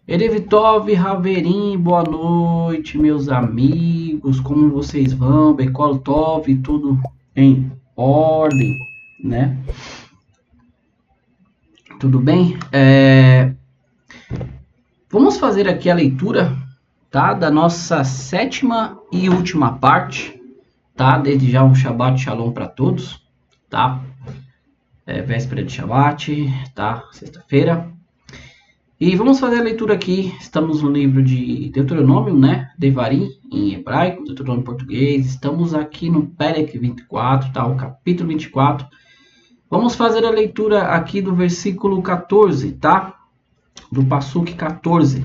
Erevitov, Raverim, boa noite, meus amigos. Como vocês vão? Bekoltov, tudo em ordem, né? Tudo bem? Vamos fazer aqui a leitura, tá? Da nossa sétima e última parte, tá? Desde já um Shabbat Shalom para todos, tá? Véspera de Shabbat, tá? Sexta-feira. E vamos fazer a leitura aqui. Estamos no livro de Deuteronômio, né? Devarim, em hebraico, Deuteronômio em português. Estamos aqui no Perek 24, tá? O capítulo 24. Vamos fazer a leitura aqui do versículo 14, tá? Do Passuque 14.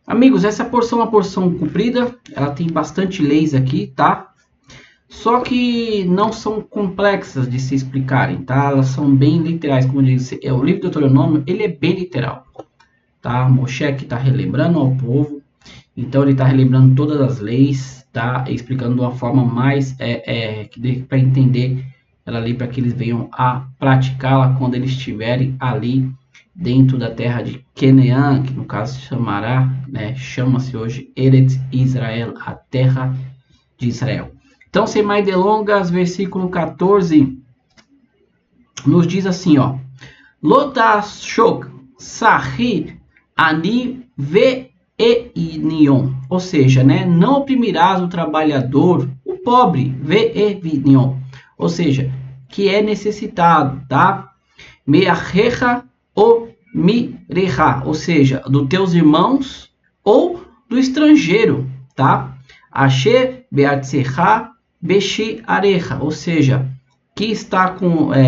Amigos, essa porção é uma porção comprida. Ela tem bastante leis aqui, tá? Só que não são complexas de se explicarem, tá? Elas são bem literais, como eu disse. O livro do Deuteronômio, ele é bem literal, tá? Moshe aqui está relembrando ao povo, então ele está relembrando todas as leis, tá? Explicando de uma forma mais que dê para entender ela ali, para que eles venham a praticá-la quando eles estiverem ali dentro da terra de Canaã, que no caso se chamará, né? Chama-se hoje Eretz Israel, a terra de Israel. Então, sem mais delongas, versículo 14 nos diz assim, ó: Lotashok sahi ani ve'enion, ou seja, né, não oprimirás o trabalhador, o pobre, ve'enion, ou seja, que é necessitado, tá? Meachecha ou mirecha, ou seja, dos teus irmãos ou do estrangeiro, tá? Asher beatzecha beshi arecha, ou seja, que está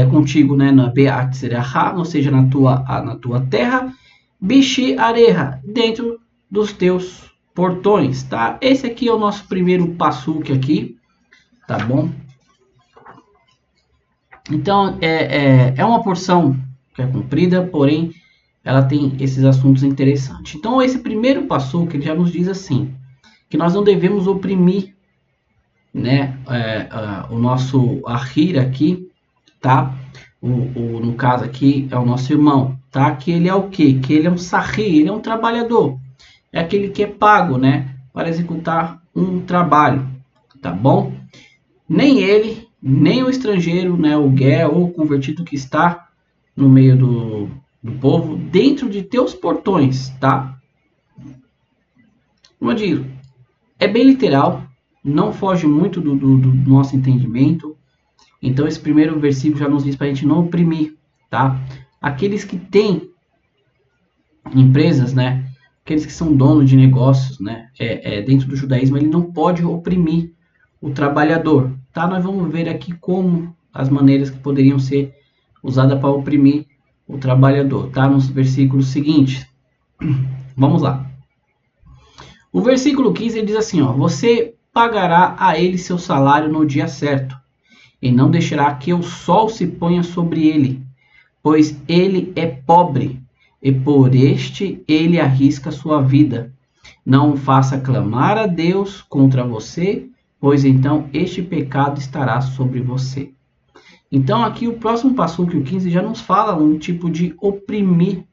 contigo, né, na beatzecha, ou seja, na tua terra, beshi arecha, dentro dos teus portões, tá? Esse aqui é o nosso primeiro passuque aqui, tá bom? Então, é uma porção que é comprida, porém, ela tem esses assuntos interessantes. Então, esse primeiro passuque, ele já nos diz assim, que nós não devemos oprimir, né, o nosso ahir aqui, tá? No caso aqui é o nosso irmão, tá? Que ele é o quê? Que ele é um sahir, ele é um trabalhador. É aquele que é pago, né, para executar um trabalho, tá bom? Nem ele, nem o estrangeiro, né, o gué ou o convertido que está no meio do povo, dentro de teus portões, tá? Como eu digo, é bem literal, não foge muito do nosso entendimento. Então, esse primeiro versículo já nos diz para a gente não oprimir, tá? Aqueles que têm empresas, né? Aqueles que são donos de negócios, né? Dentro do judaísmo, ele não pode oprimir o trabalhador, tá? Nós vamos ver aqui como as maneiras que poderiam ser usadas para oprimir o trabalhador, tá? Nos versículos seguintes. Vamos lá. O versículo 15 ele diz assim, ó: Você pagará a ele seu salário no dia certo, e não deixará que o sol se ponha sobre ele, pois ele é pobre, e por este ele arrisca sua vida. Não o faça clamar a Deus contra você, pois então este pecado estará sobre você. Então aqui o próximo passo, que o 15, já nos fala um tipo de oprimir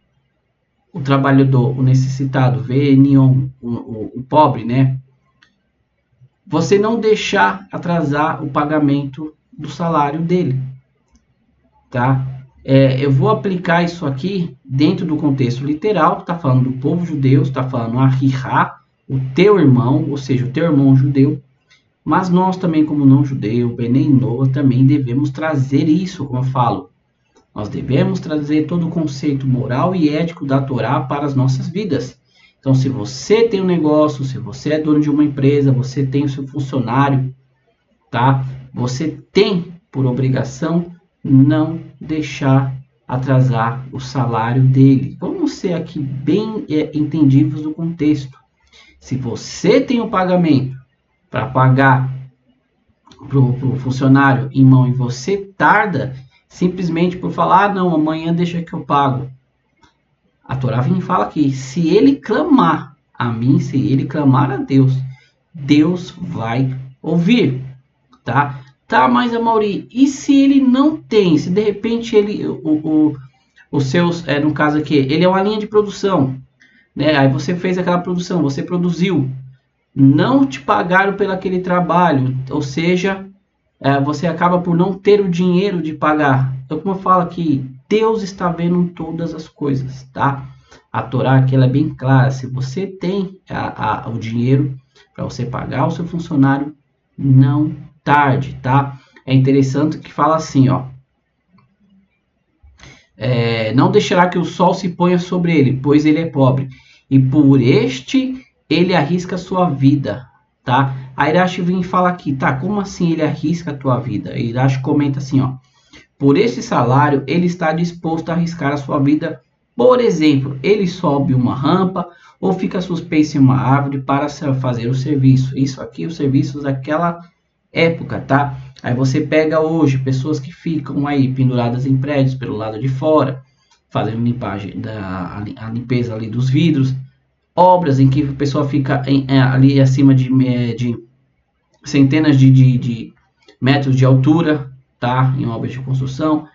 o trabalhador, o necessitado, venion, o pobre, né? Você não deixar atrasar o pagamento do salário dele, tá? Eu vou aplicar isso aqui dentro do contexto literal, está falando do povo judeu, está falando ahihá, o teu irmão, ou seja, o teu irmão judeu, mas nós também, como não judeu, Benei Noa, também devemos trazer isso, como eu falo. Nós devemos trazer todo o conceito moral e ético da Torá para as nossas vidas. Então, se você tem um negócio, se você é dono de uma empresa, você tem o seu funcionário, tá? Você tem por obrigação não deixar atrasar o salário dele. Vamos ser aqui bem entendíveis do contexto. Se você tem o pagamento para pagar para o funcionário em mão e você tarda, simplesmente por falar, não, amanhã deixa que eu pago. A Torá vem e fala aqui, se ele clamar a mim, se ele clamar a Deus, Deus vai ouvir, tá? Tá, mas Amaury, e se ele não tem, se de repente ele, os seus, no caso aqui, ele é uma linha de produção, né? Aí você fez aquela produção, você produziu, não te pagaram pelo aquele trabalho, ou seja, você acaba por não ter o dinheiro de pagar. Então, como eu falo aqui, Deus está vendo todas as coisas, tá? A Torá aqui ela é bem clara. Se você tem o dinheiro para você pagar o seu funcionário, não tarde, tá? É interessante que fala assim, ó. Não deixará que o sol se ponha sobre ele, pois ele é pobre, e por este ele arrisca a sua vida, tá? A Irache vem falar aqui, tá? Como assim ele arrisca a tua vida? A Irache comenta assim, ó. Por esse salário, ele está disposto a arriscar a sua vida. Por exemplo, ele sobe uma rampa ou fica suspenso em uma árvore para fazer o serviço. Isso aqui, os serviços daquela época, tá? Aí você pega hoje pessoas que ficam aí penduradas em prédios pelo lado de fora, fazendo a limpeza ali dos vidros, obras em que a pessoa fica ali acima de centenas de metros de altura, tá? Em obras de construção,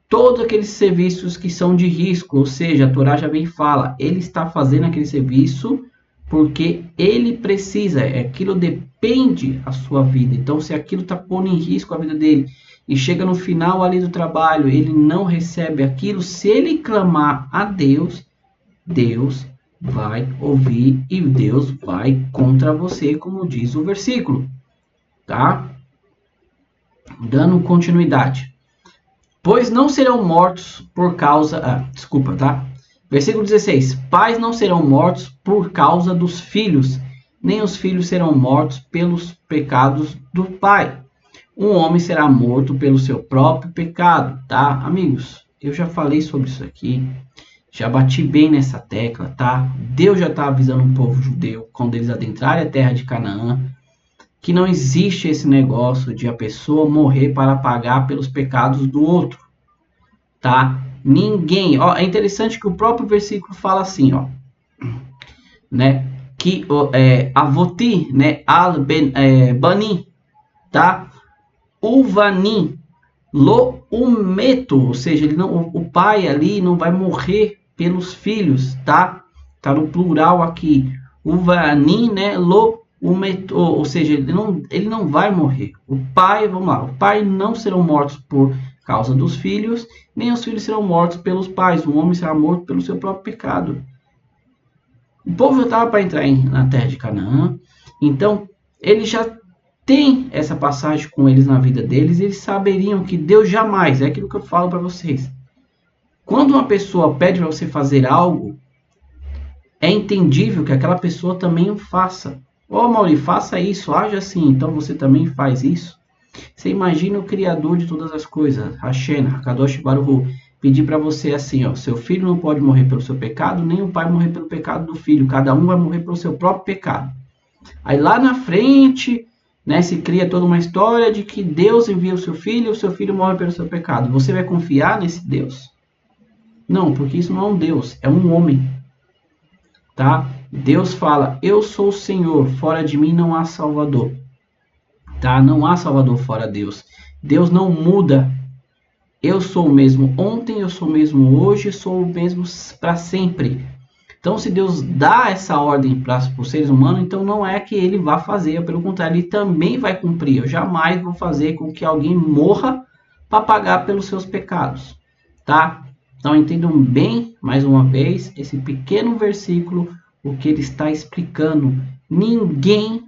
todos aqueles serviços que são de risco, ou seja, a Torá já vem e fala, ele está fazendo aquele serviço porque ele precisa, aquilo depende a sua vida. Então, se aquilo está pondo em risco a vida dele e chega no final ali do trabalho, ele não recebe aquilo, se ele clamar a Deus, Deus vai ouvir e Deus vai contra você, como diz o versículo, tá? Dando continuidade. Pois não serão mortos por causa... desculpa, tá? Versículo 16. Pais não serão mortos por causa dos filhos, nem os filhos serão mortos pelos pecados do pai. Um homem será morto pelo seu próprio pecado, tá? Amigos, eu já falei sobre isso aqui, já bati bem nessa tecla, tá? Deus já está avisando o povo judeu, quando eles adentrarem a terra de Canaã, que não existe esse negócio de a pessoa morrer para pagar pelos pecados do outro, tá? Ninguém, ó, é interessante que o próprio versículo fala assim, ó, né? Que avoti, né? Al ben bani, tá? Uvani lo umeto, ou seja, ele não, o pai ali não vai morrer pelos filhos, tá? Tá no plural aqui. Uvani, né? Lo umeto, ou seja, ele não vai morrer. O pai, vamos lá, o pai não serão mortos por causa dos filhos, nem os filhos serão mortos pelos pais. O homem será morto pelo seu próprio pecado. O povo já estava para entrar na terra de Canaã, então ele já tem essa passagem com eles na vida deles, eles saberiam que Deus jamais, é aquilo que eu falo para vocês. Quando uma pessoa pede para você fazer algo, é entendível que aquela pessoa também o faça. Ô Mauri, faça isso, haja assim, então você também faz isso. Você imagina o Criador de todas as coisas, Hashem, Hakadosh Baruch Hu, pedir para você assim, ó, seu filho não pode morrer pelo seu pecado, nem o pai morrer pelo pecado do filho, cada um vai morrer pelo seu próprio pecado. Aí lá na frente, né, se cria toda uma história de que Deus envia o seu filho morre pelo seu pecado. Você vai confiar nesse Deus? Não, porque isso não é um Deus, é um homem. Tá? Deus fala, eu sou o Senhor, fora de mim não há Salvador. Tá? Não há Salvador fora Deus. Deus não muda. Eu sou o mesmo ontem, eu sou o mesmo hoje, sou o mesmo para sempre. Então, se Deus dá essa ordem para os seres humanos, então não é que ele vá fazer, pelo contrário, ele também vai cumprir. Eu jamais vou fazer com que alguém morra para pagar pelos seus pecados, tá? Então, entendam bem, mais uma vez, esse pequeno versículo, o que ele está explicando. Ninguém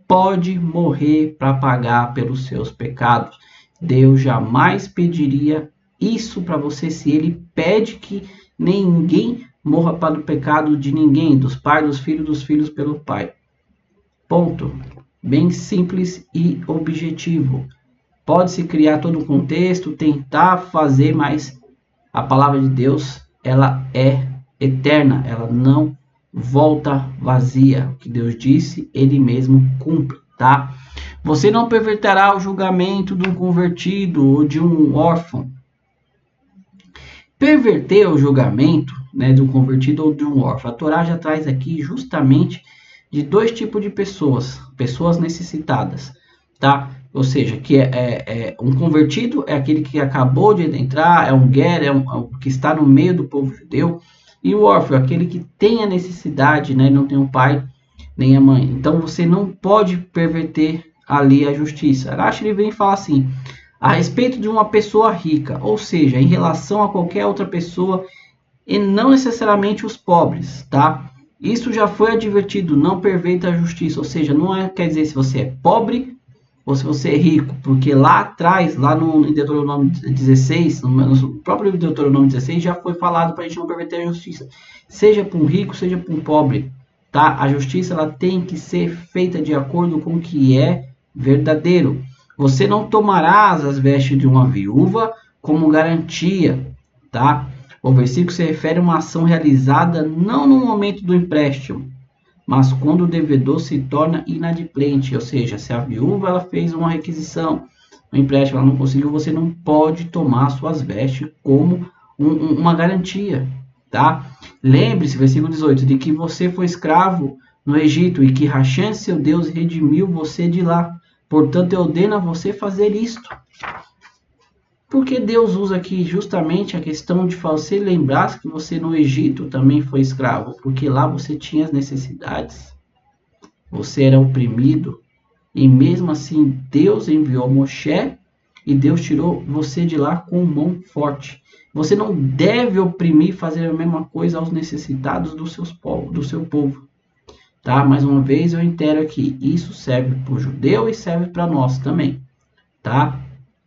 pode morrer para pagar pelos seus pecados. Deus jamais pediria isso para você se ele pede que ninguém morra para o pecado de ninguém, dos pais, dos filhos pelo pai. Ponto. Bem simples e objetivo. Pode-se criar todo um contexto, tentar fazer, mas a palavra de Deus, ela é eterna, ela não volta vazia. O que Deus disse, ele mesmo cumpre, tá? Você não perverterá o julgamento de um convertido ou de um órfão. Perverter o julgamento, né, de um convertido ou de um órfão. A Torá já traz aqui justamente de dois tipos de pessoas. Pessoas necessitadas, tá? Ou seja, que um convertido é aquele que acabou de entrar, é um ger, que está no meio do povo judeu, E o órfão, aquele que tem a necessidade, né, não tem um pai nem a mãe. Então você não pode perverter ali a justiça. Rashi ele vem e fala assim, a respeito de uma pessoa rica, ou seja, em relação a qualquer outra pessoa e não necessariamente os pobres, tá? Isso já foi advertido, não perverta a justiça, ou seja, não quer dizer se você é pobre ou se você é rico, porque lá atrás, lá no Deuteronômio 16, no próprio Deuteronômio 16, já foi falado para a gente não perverter a justiça, seja para um rico, seja para um pobre, tá? A justiça ela tem que ser feita de acordo com o que é verdadeiro. Você não tomará as vestes de uma viúva como garantia, tá? O versículo se refere a uma ação realizada não no momento do empréstimo, mas quando o devedor se torna inadimplente, ou seja, se a viúva ela fez uma requisição, um empréstimo, ela não conseguiu, você não pode tomar suas vestes como uma garantia, tá? Lembre-se, versículo 18, de que você foi escravo no Egito e que Hashem, seu Deus, redimiu você de lá. Portanto, eu ordeno a você fazer isto. Porque Deus usa aqui justamente a questão de você lembrar que você no Egito também foi escravo, porque lá você tinha as necessidades, você era oprimido, e mesmo assim Deus enviou Moshe e Deus tirou você de lá com mão forte. Você não deve oprimir e fazer a mesma coisa aos necessitados do seu povo. Tá? Mais uma vez eu reitero aqui, isso serve para o judeu e serve para nós também. Tá?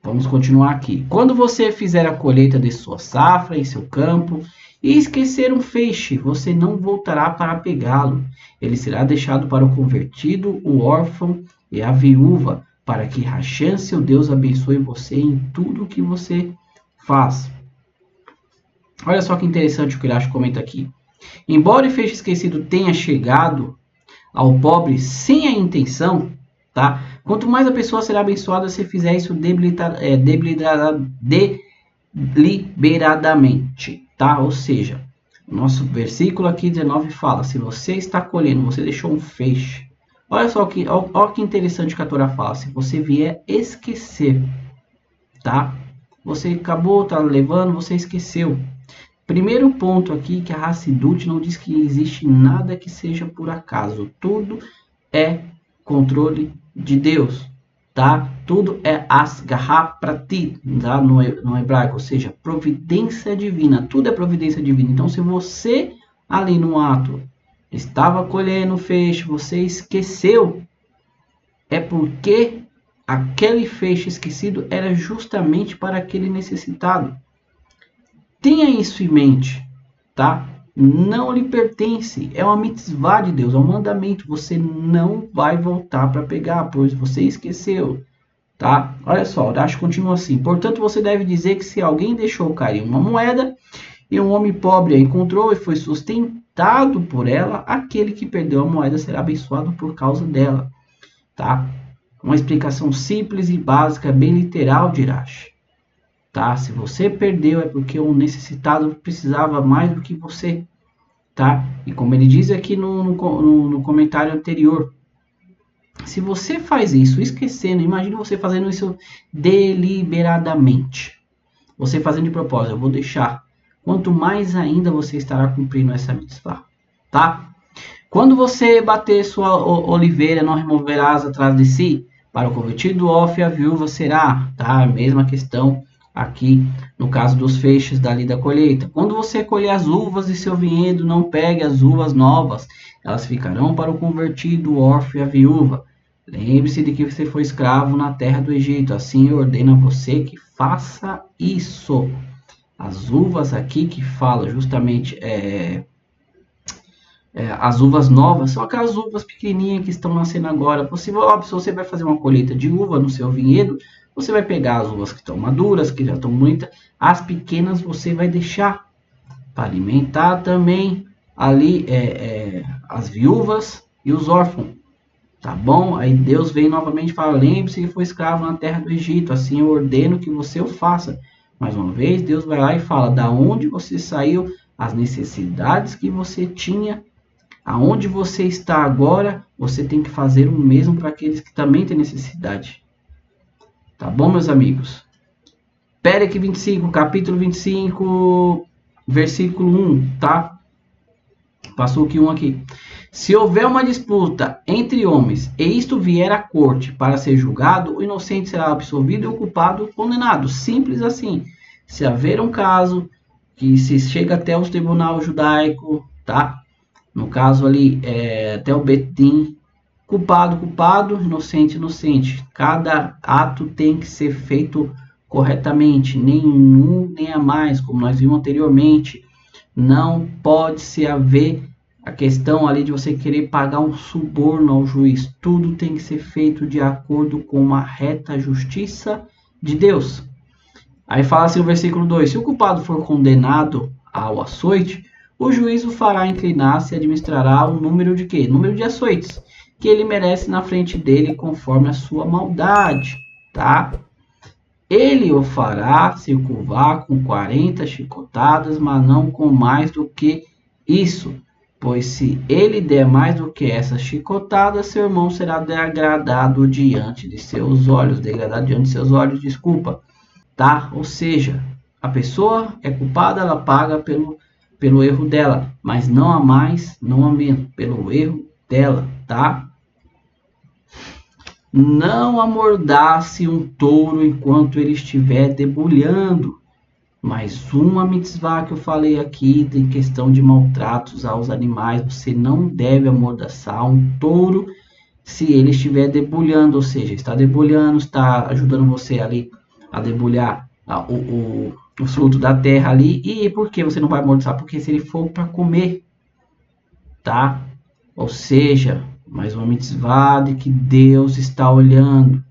Vamos continuar aqui. Quando você fizer a colheita de sua safra em seu campo e esquecer um feixe, você não voltará para pegá-lo. Ele será deixado para o convertido, o órfão e a viúva, para que Hashem, seu Deus, abençoe você em tudo o que você faz. Olha só que interessante o que Irache comenta aqui. Embora o feixe esquecido tenha chegado ao pobre sem a intenção, tá? Quanto mais a pessoa será abençoada se fizer isso deliberadamente, tá? Ou seja, o nosso versículo aqui 19 fala, se você está colhendo, você deixou um feixe. Olha só que interessante que a Torá fala, se você vier esquecer, tá? Você acabou, tá levando, você esqueceu. Primeiro ponto aqui que a Hassidut não diz que existe nada que seja por acaso. Tudo é controle de Deus, tá? Tudo é asgarra prati, tá? No hebraico, ou seja, providência divina. Tudo é providência divina. Então, se você ali no ato estava colhendo feixe, você esqueceu, é porque aquele feixe esquecido era justamente para aquele necessitado. Tenha isso em mente, tá? Não lhe pertence, é uma mitzvah de Deus, é um mandamento, você não vai voltar para pegar, pois você esqueceu, tá? Olha só, o Rashi continua assim, portanto você deve dizer que se alguém deixou cair uma moeda e um homem pobre a encontrou e foi sustentado por ela, aquele que perdeu a moeda será abençoado por causa dela, tá? Uma explicação simples e básica, bem literal de Rashi. Tá? Se você perdeu é porque o necessitado precisava mais do que você, tá? E como ele diz aqui no comentário anterior, se você faz isso esquecendo, imagine você fazendo isso deliberadamente, você fazendo de propósito, eu vou deixar, quanto mais ainda você estará cumprindo essa mitzvah, tá? Quando você bater sua oliveira, não removerás atrás de si, para o convertido, órfão e a viúva será, tá? A mesma questão aqui no caso dos feixes dali da colheita. Quando você colher as uvas de seu vinhedo, não pegue as uvas novas, elas ficarão para o convertido, o órfão e a viúva. Lembre-se de que você foi escravo na terra do Egito, assim eu ordeno a você que faça isso. As uvas aqui que fala justamente as uvas novas são aquelas uvas pequenininhas que estão nascendo agora. Se você vai fazer uma colheita de uva no seu vinhedo, você vai pegar as uvas que estão maduras, que já estão muitas, as pequenas você vai deixar para alimentar também ali as viúvas e os órfãos, tá bom? Aí Deus vem novamente e fala, lembre-se que foi escravo na terra do Egito, assim eu ordeno que você o faça. Mais uma vez, Deus vai lá e fala, da onde você saiu, as necessidades que você tinha, aonde você está agora, você tem que fazer o mesmo para aqueles que também têm necessidade. Tá bom, meus amigos? Perek 25, capítulo 25, versículo 1, tá? Passou que um aqui. Se houver uma disputa entre homens e isto vier à corte para ser julgado, o inocente será absolvido e o culpado condenado. Simples assim. Se haver um caso que se chega até o tribunal judaico, tá? No caso ali, até o Betim, culpado, culpado, inocente, inocente. Cada ato tem que ser feito corretamente, nenhum nem a mais, como nós vimos anteriormente. Não pode se haver a questão ali de você querer pagar um suborno ao juiz. Tudo tem que ser feito de acordo com a reta justiça de Deus. Aí fala assim no versículo 2: se o culpado for condenado ao açoite, o juiz o fará inclinar-se e administrará o número de quê? Número de açoites que ele merece na frente dele conforme a sua maldade, tá? Ele o fará circunvar com 40 chicotadas, mas não com mais do que isso. Pois se ele der mais do que essas chicotadas, seu irmão será degradado diante de seus olhos. Degradado diante de seus olhos, desculpa. Tá? Ou seja, a pessoa é culpada, ela paga pelo erro dela. Mas não a mais, não a menos. Pelo erro dela, tá? Não amordace um touro enquanto ele estiver debulhando. Mais uma mitzvah que eu falei aqui em questão de maltratos aos animais. Você não deve amordaçar um touro se ele estiver debulhando, ou seja, está debulhando, está ajudando você ali a debulhar o fruto da terra ali. E por que você não vai amordaçar? Porque se ele for para comer, tá? Ou seja, mais uma mitzvah de que Deus está olhando.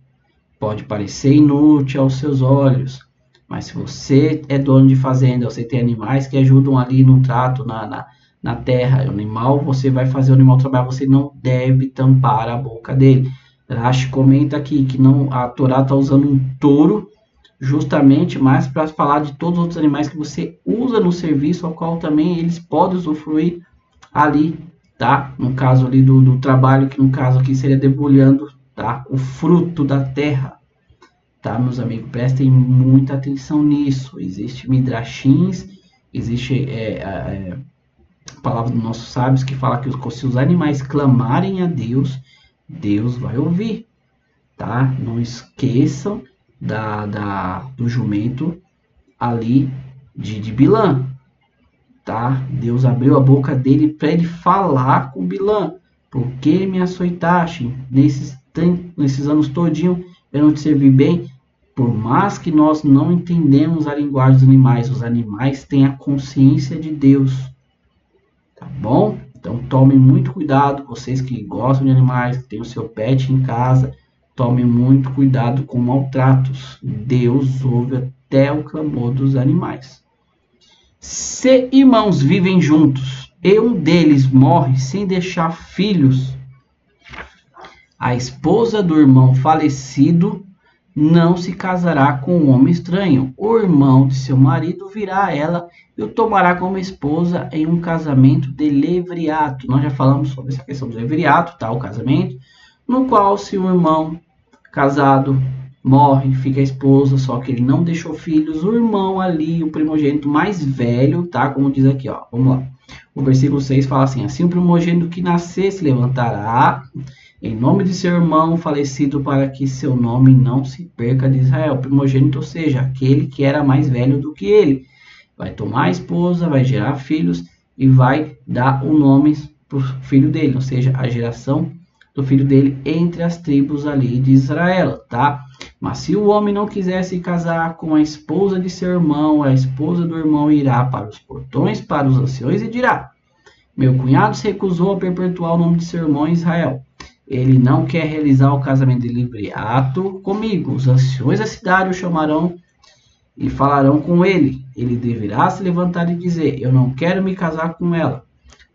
Pode parecer inútil aos seus olhos, mas se você é dono de fazenda, você tem animais que ajudam ali no trato, na terra, o animal, você vai fazer o animal trabalhar, você não deve tampar a boca dele. Rashi comenta aqui que não, a Torá está usando um touro justamente mais para falar de todos os outros animais que você usa no serviço, ao qual também eles podem usufruir ali, tá? No caso ali do trabalho, que no caso aqui seria debulhando, tá? O fruto da terra. Tá, meus amigos, prestem muita atenção nisso. Existe midrashins, existe a palavra dos nossos sábios que fala que se os animais clamarem a Deus, Deus vai ouvir, tá? Não esqueçam do jumento ali de Bilã, tá? Deus abriu a boca dele para ele falar com Bilã. Por que me açoitaste nesses anos todinho? Eu não te servi bem. Por mais que nós não entendemos a linguagem dos animais, os animais têm a consciência de Deus. Tá bom? Então tomem muito cuidado, vocês que gostam de animais, que têm o seu pet em casa, tomem muito cuidado com maltratos. Deus ouve até o clamor dos animais. Se irmãos vivem juntos e um deles morre sem deixar filhos, a esposa do irmão falecido não se casará com um homem estranho. O irmão de seu marido virá a ela e o tomará como esposa em um casamento de levirato. Nós já falamos sobre essa questão do levirato, tá? O casamento, no qual se o irmão casado morre, fica a esposa, só que ele não deixou filhos, o irmão ali, o primogênito mais velho, tá? Como diz aqui, ó. Vamos lá. O versículo 6 fala assim: assim o primogênito que nascer se levantará em nome de seu irmão falecido, para que seu nome não se perca de Israel. Primogênito, ou seja, aquele que era mais velho do que ele. Vai tomar a esposa, vai gerar filhos e vai dar o nome para o filho dele, ou seja, a geração do filho dele entre as tribos ali de Israel, tá? Mas se o homem não quiser se casar com a esposa de seu irmão, a esposa do irmão irá para os portões, para os anciões e dirá: meu cunhado se recusou a perpetuar o nome de seu irmão em Israel. Ele não quer realizar o casamento de levirato comigo. Os anciões da cidade o chamarão e falarão com ele. Ele deverá se levantar e dizer: eu não quero me casar com ela.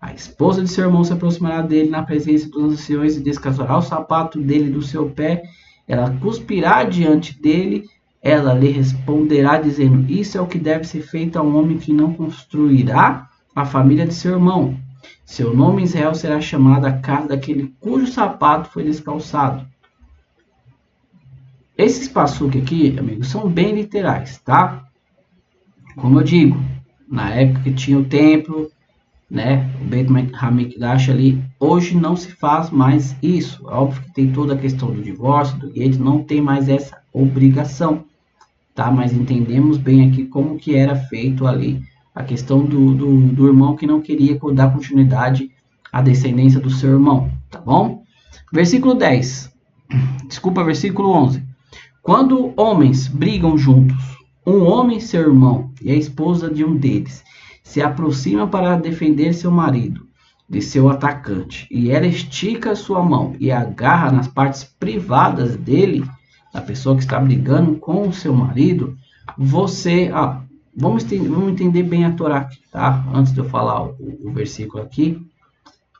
A esposa de seu irmão se aproximará dele na presença dos anciões e descalçará o sapato dele do seu pé. Ela cuspirá diante dele. Ela lhe responderá dizendo: isso é o que deve ser feito a um homem que não construirá a família de seu irmão. Seu nome em Israel será chamado a casa daquele cujo sapato foi descalçado. Esses passuques aqui, amigos, são bem literais, tá? Como eu digo, na época que tinha o templo, né? O Beit HaMikdash ali, hoje não se faz mais isso. Óbvio que tem toda a questão do divórcio, do gueto, não tem mais essa obrigação, tá? Mas entendemos bem aqui como que era feito ali a questão do irmão que não queria dar continuidade à descendência do seu irmão, tá bom? Versículo 10, desculpa, versículo 11. Quando homens brigam juntos, um homem, seu irmão, e a esposa de um deles, se aproxima para defender seu marido de seu atacante, e ela estica sua mão e agarra nas partes privadas dele, da pessoa que está brigando com o seu marido, você... vamos entender bem a Torá aqui, tá? Antes de eu falar o versículo aqui,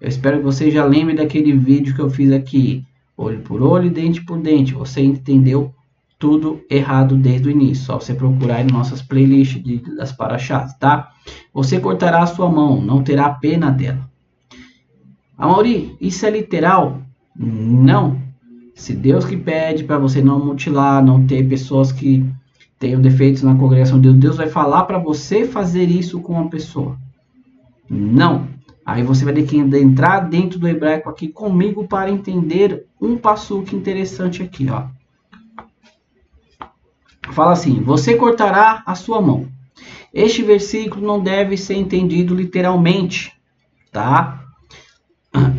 eu espero que você já lembre daquele vídeo que eu fiz aqui, olho por olho, dente por dente. Você entendeu tudo errado desde o início. Só você procurar em nossas playlists das paraxás, tá? Você cortará a sua mão, não terá pena dela. Amaury, isso é literal? Não. Se Deus que pede para você não mutilar, não ter pessoas que tenham defeitos na congregação de Deus, Deus vai falar para você fazer isso com uma pessoa? Não. Aí você vai ter que entrar dentro do hebraico aqui comigo para entender um passuque interessante aqui, ó. Fala assim: você cortará a sua mão. Este versículo não deve ser entendido literalmente, tá?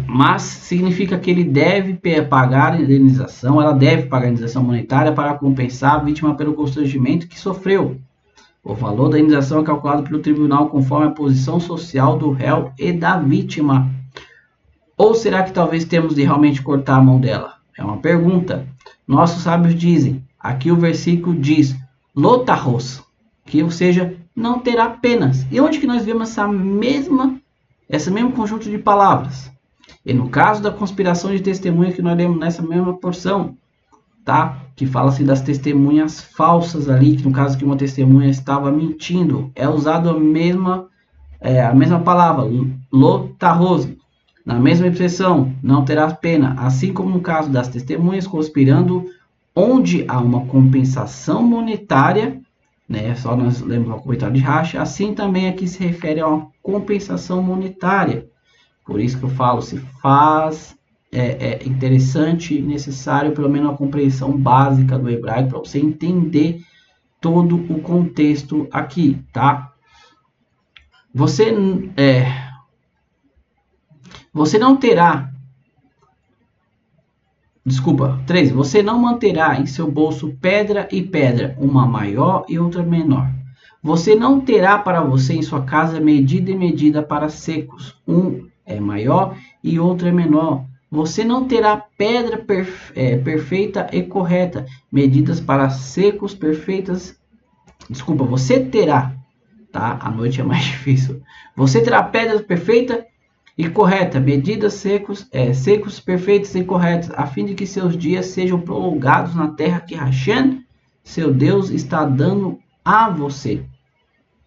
Mas significa que ele deve pagar a indenização, ela deve pagar a indenização monetária para compensar a vítima pelo constrangimento que sofreu. O valor da indenização é calculado pelo tribunal conforme a posição social do réu e da vítima. Ou será que talvez temos de realmente cortar a mão dela? É uma pergunta. Nossos sábios dizem, aqui o versículo diz, lotarros, que ou seja, não terá penas. E onde que nós vemos esse mesmo conjunto de palavras? E no caso da conspiração de testemunha que nós lemos nessa mesma porção, tá? Que fala-se das testemunhas falsas ali, que no caso que uma testemunha estava mentindo, é usado a mesma palavra, lotarros, na mesma expressão, não terá pena, assim como no caso das testemunhas conspirando, onde há uma compensação monetária, né? Só nós lemos o comentário de Racha, assim também aqui se refere a uma compensação monetária. Por isso que eu falo, se faz interessante e necessário pelo menos uma compreensão básica do hebraico para você entender todo o contexto aqui, tá? Você não terá, desculpa, 3, você não manterá em seu bolso pedra e pedra, uma maior e outra menor. Você não terá para você em sua casa medida e medida para secos, um é maior e outro é menor. Você não terá pedra perfeita e correta, medidas para secos perfeitas. Desculpa, você terá, tá? A noite é mais difícil. Você terá pedra perfeita e correta, medidas secos, perfeitos e corretos, a fim de que seus dias sejam prolongados na terra que Hashem, seu Deus, está dando a você,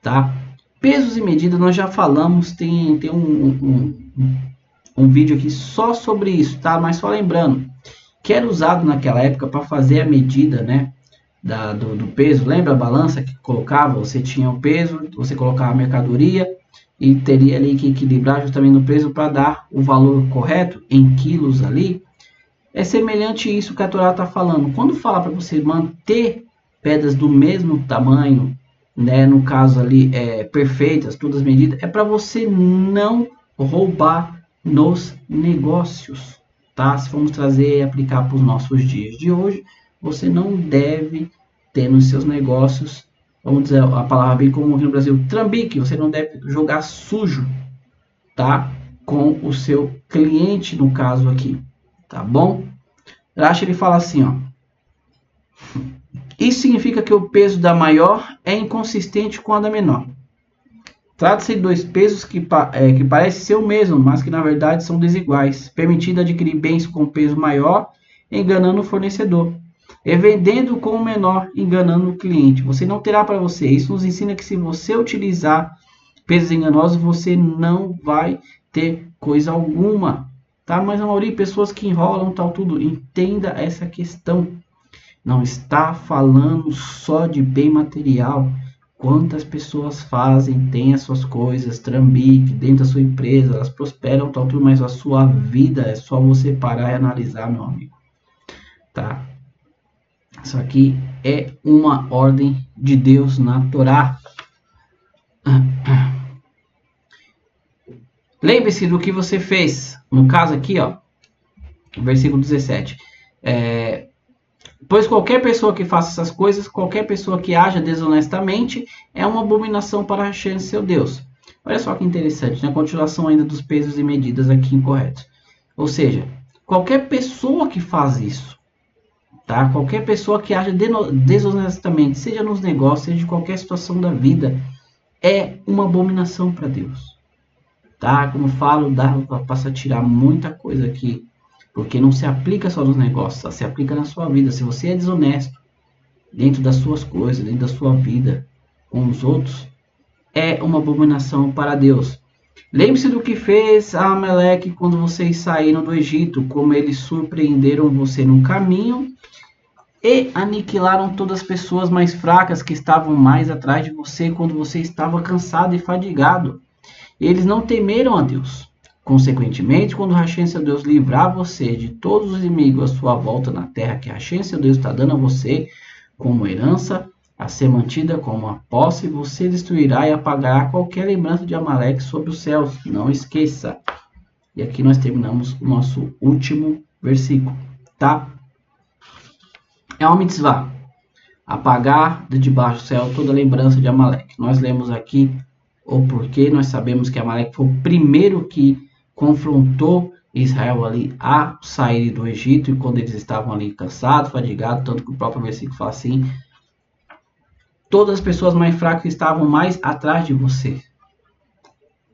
tá? Pesos e medidas nós já falamos, tem um vídeo aqui só sobre isso, tá? Mas só lembrando, que era usado naquela época para fazer a medida, né? Do peso, lembra a balança que colocava? Você tinha o peso, você colocava a mercadoria e teria ali que equilibrar justamente no peso para dar o valor correto em quilos ali. É semelhante a isso que a Torá está falando. Quando fala para você manter pedras do mesmo tamanho, né, no caso ali, perfeitas, todas as medidas, é para você não roubar nos negócios, tá? Se formos trazer e aplicar para os nossos dias de hoje, você não deve ter nos seus negócios, vamos dizer a palavra bem comum aqui no Brasil, trambique, você não deve jogar sujo, tá? Com o seu cliente, no caso aqui, tá bom? Rashi, ele fala assim, ó. Isso significa que o peso da maior é inconsistente com a da menor. Trata-se de dois pesos que parecem ser o mesmo, mas que na verdade são desiguais. Permitido adquirir bens com peso maior, enganando o fornecedor. E vendendo com o menor, enganando o cliente. Você não terá para você. Isso nos ensina que se você utilizar pesos enganosos, você não vai ter coisa alguma. Tá? Mas a maioria pessoas que enrolam tal tudo. Entenda essa questão. Não está falando só de bem material. quantas pessoas fazem, têm as suas coisas, trambique dentro da sua empresa, elas prosperam, tal, tudo, mas a sua vida é só você parar e analisar, meu amigo. Tá? Isso aqui é uma ordem de Deus na Torá. Lembre-se do que você fez. No caso aqui, ó, versículo 17. Pois qualquer pessoa que faça essas coisas, qualquer pessoa que haja desonestamente, é uma abominação para Hashem, seu Deus. Olha só que interessante, na continuação ainda dos pesos e medidas aqui incorretos. Ou seja, qualquer pessoa que faz isso, tá? Qualquer pessoa que haja desonestamente, seja nos negócios, seja em qualquer situação da vida, é uma abominação para Deus. Tá? Como falo, dá para tirar muita coisa aqui, porque não se aplica só nos negócios, se aplica na sua vida. Se você é desonesto dentro das suas coisas, dentro da sua vida com os outros, é uma abominação para Deus. Lembre-se do que fez a Amaleque quando vocês saíram do Egito, como eles surpreenderam você no caminho e aniquilaram todas as pessoas mais fracas que estavam mais atrás de você quando você estava cansado e fadigado. Eles não temeram a Deus. Consequentemente, quando Hashem, seu Deus, livrar você de todos os inimigos à sua volta na terra que Hashem, seu Deus, está dando a você como herança, a ser mantida como uma posse, você destruirá e apagará qualquer lembrança de Amaleque sobre os céus. Não esqueça. E aqui nós terminamos o nosso último versículo, tá? É uma mitzvah. Apagar de debaixo do céu toda lembrança de Amaleque. Nós lemos aqui o porquê. Nós sabemos que Amaleque foi o primeiro que confrontou Israel ali a sair do Egito, e quando eles estavam ali cansados, fadigados, tanto que o próprio versículo fala assim: todas as pessoas mais fracas estavam mais atrás de você,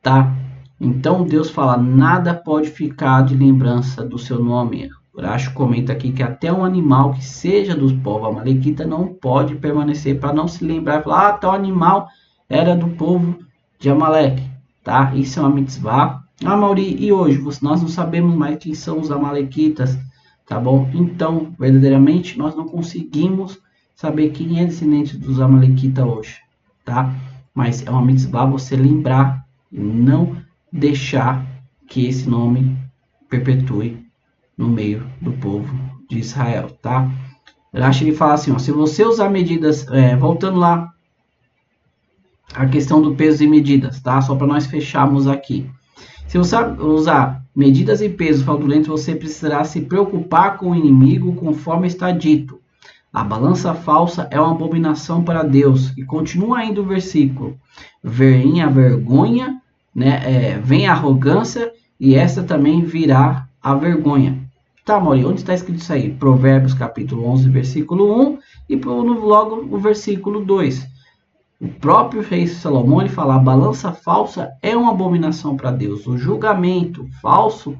tá? Então Deus fala: nada pode ficar de lembrança do seu nome. Urash comenta aqui que até um animal que seja dos povos amalequita não pode permanecer, para não se lembrar e falar: tal animal era do povo de Amaleque, tá? Isso é uma mitzvah. Mauri, e hoje? Nós não sabemos mais quem são os amalequitas, tá bom? Então, verdadeiramente, nós não conseguimos saber quem é descendente dos amalequitas hoje, tá? Mas é uma mitzvah você lembrar e não deixar que esse nome perpetue no meio do povo de Israel, tá? Rashi ele fala assim, ó, se você usar medidas, voltando lá, a questão do peso e medidas, tá? Só para nós fecharmos aqui. Se você usar medidas e pesos fraudulentos, você precisará se preocupar com o inimigo, conforme está dito. A balança falsa é uma abominação para Deus. E continua ainda o versículo. Vem a vergonha, né? Vem a arrogância, e essa também virá a vergonha. Tá, Mauri, onde está escrito isso aí? Provérbios capítulo 11, versículo 1, e logo o versículo 2. O próprio rei Salomão ele fala: a balança falsa é uma abominação para Deus. O julgamento falso,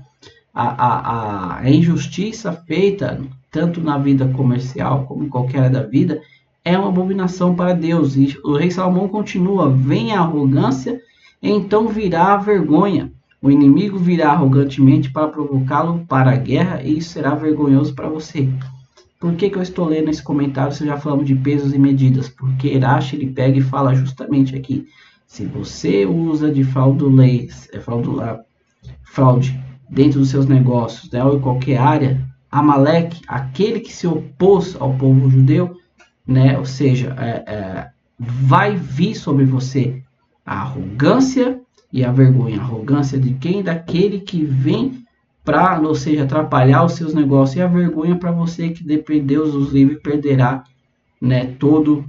a injustiça feita, tanto na vida comercial como em qualquer área da vida, é uma abominação para Deus. E o rei Salomão continua: vem a arrogância, então virá a vergonha. O inimigo virá arrogantemente para provocá-lo para a guerra, e isso será vergonhoso para você. Por que eu estou lendo esse comentário se já falamos de pesos e medidas? Porque Urash ele pega e fala justamente aqui: se você usa de fraude dentro dos seus negócios, né, ou em qualquer área, Amaleque, aquele que se opôs ao povo judeu, né, ou seja, vai vir sobre você a arrogância e a vergonha. A arrogância de quem? Daquele que vem para, ou seja, atrapalhar os seus negócios, e a vergonha para você que de Deus os livre perderá, né, todo,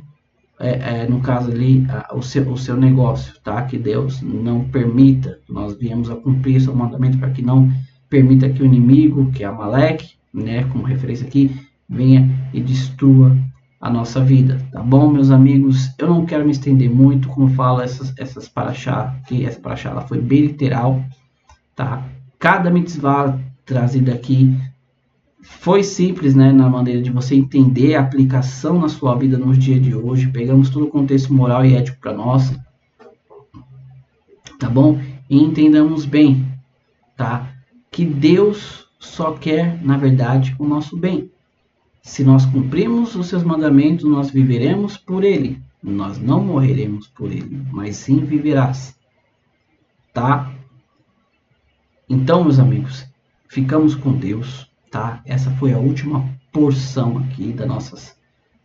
no caso ali, o seu negócio, tá? Que Deus não permita. Nós viemos a cumprir o seu mandamento para que não permita que o inimigo, que é Amaleque, né, como referência aqui, venha e destrua a nossa vida, tá bom, meus amigos? Eu não quero me estender muito, como falo, essas paraxá, que essa paraxá ela foi bem literal, tá? Cada mitzvah trazida aqui foi simples, né, na maneira de você entender a aplicação na sua vida nos dias de hoje. Pegamos todo o contexto moral e ético para nós, tá bom? E entendamos bem, tá? Que Deus só quer, na verdade, o nosso bem. Se nós cumprirmos os seus mandamentos, nós viveremos por Ele. Nós não morreremos por ele, mas sim viverás, tá? Então, meus amigos, ficamos com Deus, tá? Essa foi a última porção aqui da nossas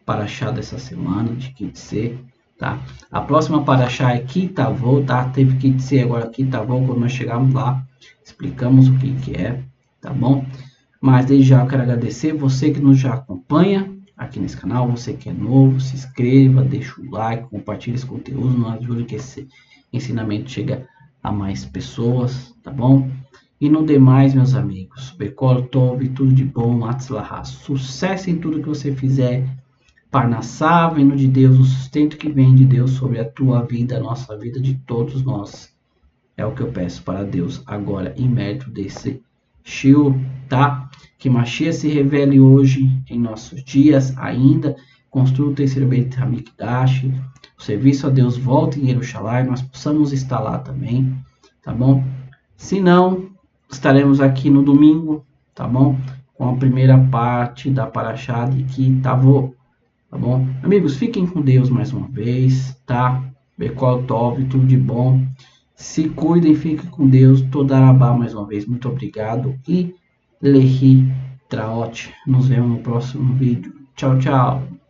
paraxá dessa semana de Kitse, tá? A próxima paraxá é Kitavô, tá? Teve Kitse, agora Kitavô, quando nós chegarmos lá, explicamos o que é, tá bom? Mas desde já eu quero agradecer você que nos já acompanha aqui nesse canal, você que é novo, se inscreva, deixa o like, compartilhe esse conteúdo, nos ajuda que esse ensinamento chega a mais pessoas, tá bom? E no demais, meus amigos, Bekol Tov, tudo de bom, Atzlahá, sucesso em tudo que você fizer, Parnassá, vindo de Deus, o sustento que vem de Deus sobre a tua vida, a nossa vida, de todos nós. É o que eu peço para Deus agora, em mérito desse shiur, tá? Que Mashiach se revele hoje, em nossos dias ainda, construa o terceiro Beit HaMikdash, o serviço a Deus volta em Jerusalém, nós possamos estar lá também, tá bom? Se não, estaremos aqui no domingo, tá bom? Com a primeira parte da Paraxá de Kitavô, tá bom? Amigos, fiquem com Deus mais uma vez, tá? Bekol Tov, tudo de bom. Se cuidem, fiquem com Deus. Todarabá mais uma vez, muito obrigado. E Lehi Traot. Nos vemos no próximo vídeo. Tchau, tchau.